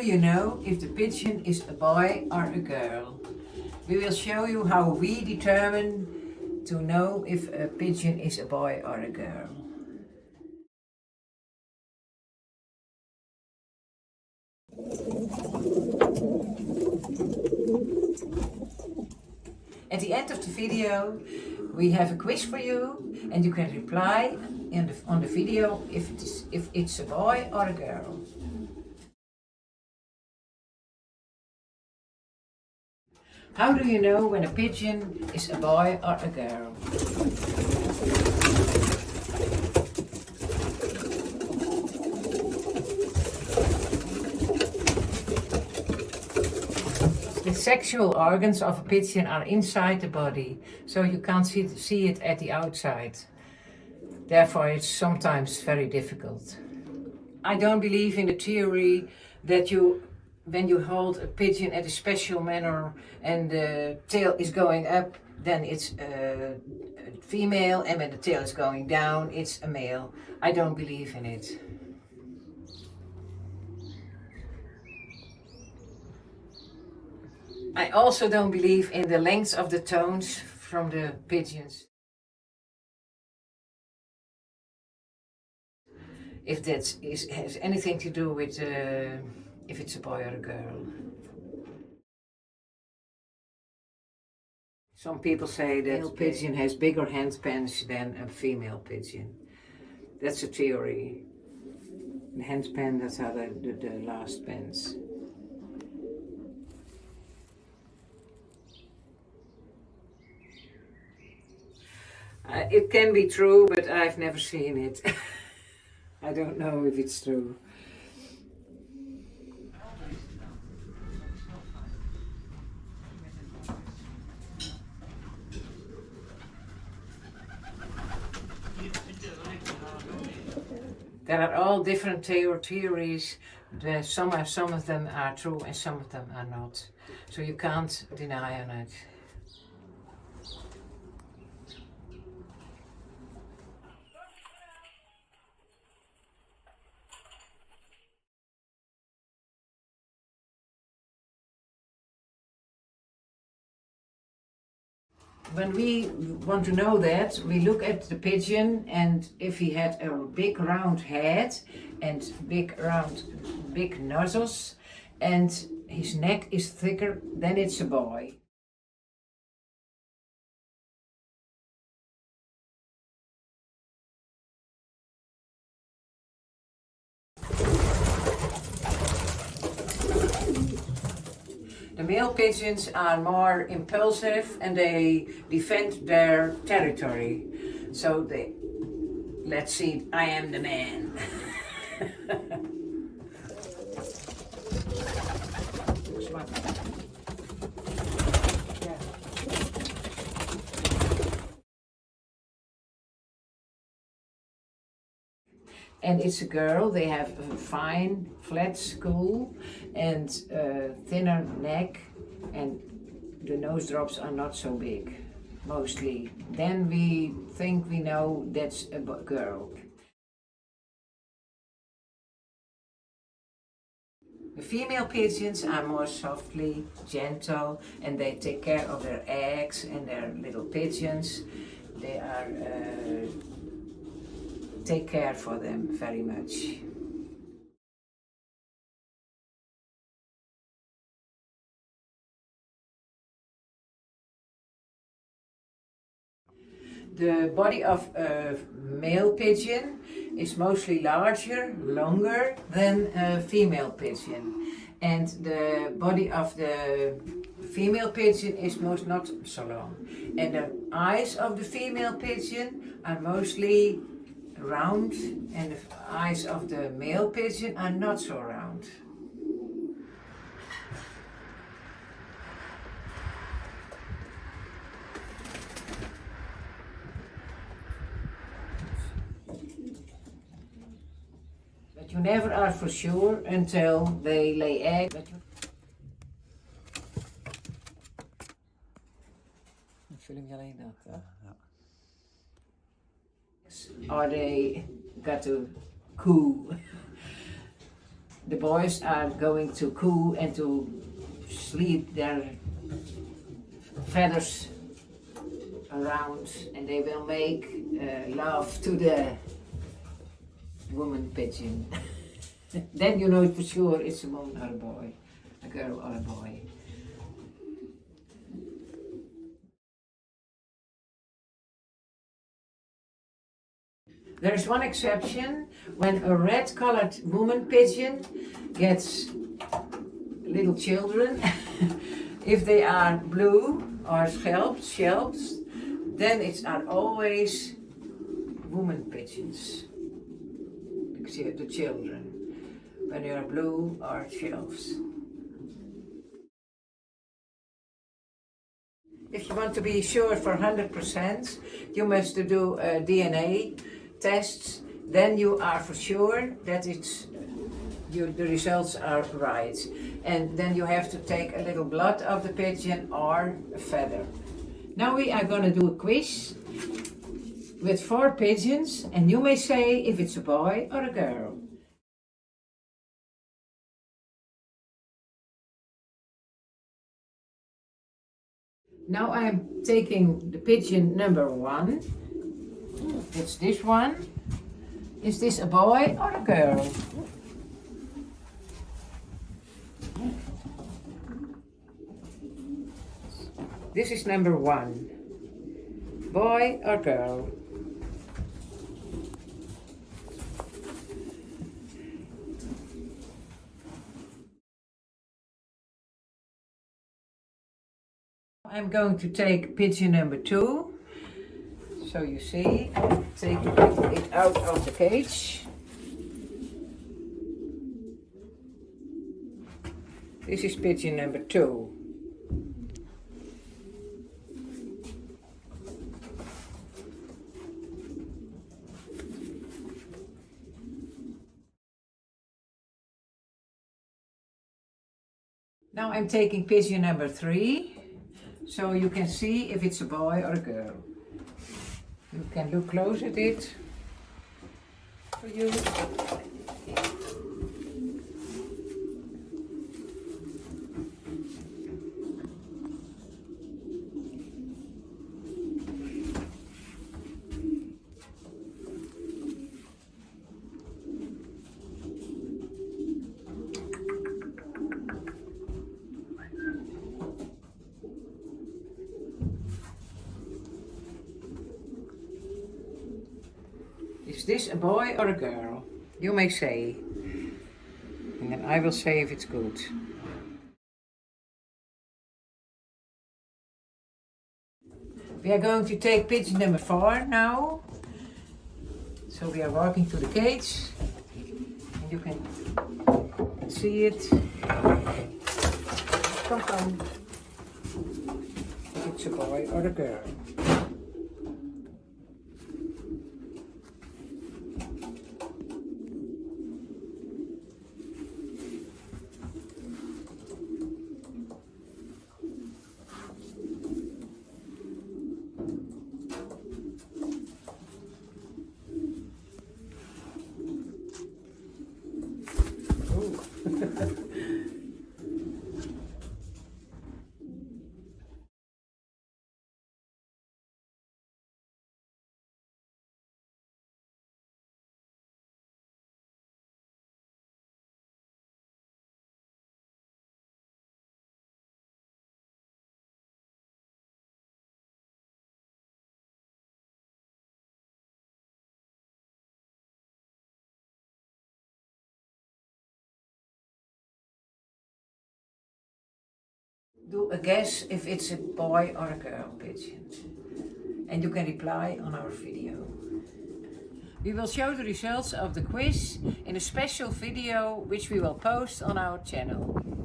do you know if the pigeon is a boy or a girl? We will show you how we determine to know if a pigeon is a boy or a girl. At the end of the video, we have a quiz for you, and you can reply on the video if it's a boy or a girl. How do you know when a pigeon is a boy or a girl? The sexual organs of a pigeon are inside the body, so you can't see it at the outside. Therefore, it's sometimes very difficult. I don't believe in the theory that when you hold a pigeon at a special manner and the tail is going up, then it's a female, and when the tail is going down, it's a male. I don't believe in it. I also don't believe in the length of the tones from the pigeons. If that has anything to do with if it's a boy or a girl. Some people say that a pigeon has bigger handpans than a female pigeon. That's a theory. The handpan, that's how the last pans. It can be true, but I've never seen it. I don't know if it's true. There are all different theories. Some of them are true and some of them are not. So you can't deny on it. When we want to know that, we look at the pigeon, and if he had a big round head and big nostrils, and his neck is thicker, then it's a boy. The male pigeons are more impulsive and they defend their territory. So let's see, I am the man. And it's a girl. They have a fine, flat skull and thinner neck, and the nose drops are not so big, mostly. Then we think we know that's a girl. The female pigeons are more softly, gentle, and they take care of their eggs and their little pigeons. They are take care for them very much. The body of a male pigeon is mostly larger, longer than a female pigeon, and the body of the female pigeon is most not so long, and the eyes of the female pigeon are mostly round, and the eyes of the male pigeon are not so round. But you never are for sure until they lay eggs. Film je alleen dat, hè? Ja. Or they got to coo. the boys are going to coo and to sleep their feathers around, and they will make love to the woman pigeon. Then you know for sure it's a woman or a boy, a girl or a boy. There is one exception: when a red-colored woman pigeon gets little children, if they are blue or scalps, then it's are always woman pigeons, the children, when they are blue or scalps. If you want to be sure for 100%, you must do DNA tests. Then you are for sure that the results are right. And then you have to take a little blood of the pigeon or a feather. Now we are going to do a quiz with 4 pigeons, and you may say if it's a boy or a girl. Now I'm taking the pigeon number 1. It's this one. Is this a boy or a girl? This is number 1. Boy or girl? I'm going to take pigeon number 2. So you see, take it out of the cage. This is pigeon number 2. Now I'm taking pigeon number 3, so you can see if it's a boy or a girl. You can look close at it for you. Is this a boy or a girl? You may say. And then I will say if it's good. We are going to take pigeon number 4 now. So we are walking to the cage. And you can see it. Come. If it's a boy or a girl. Do a guess if it's a boy or a girl pigeon. And you can reply on our video. We will show the results of the quiz in a special video which we will post on our channel.